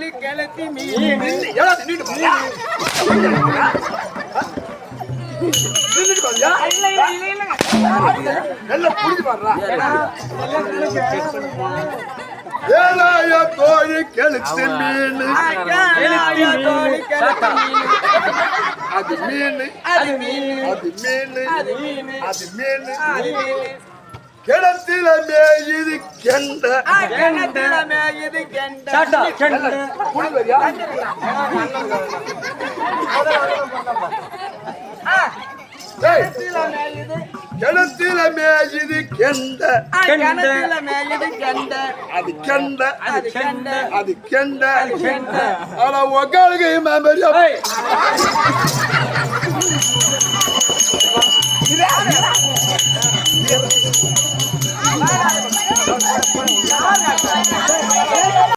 தோழி கிளத்தி மீன் ஏலாய தோழி கெளுத்து மீன் அது மீன் அது மீன் கிணத்தில மேயுது கெண்ட கிணத்தில மேயுது கெண்ட அது கெண்ட அது கெண்ட ஆனா உக்காளுக்கு மேம்பரியா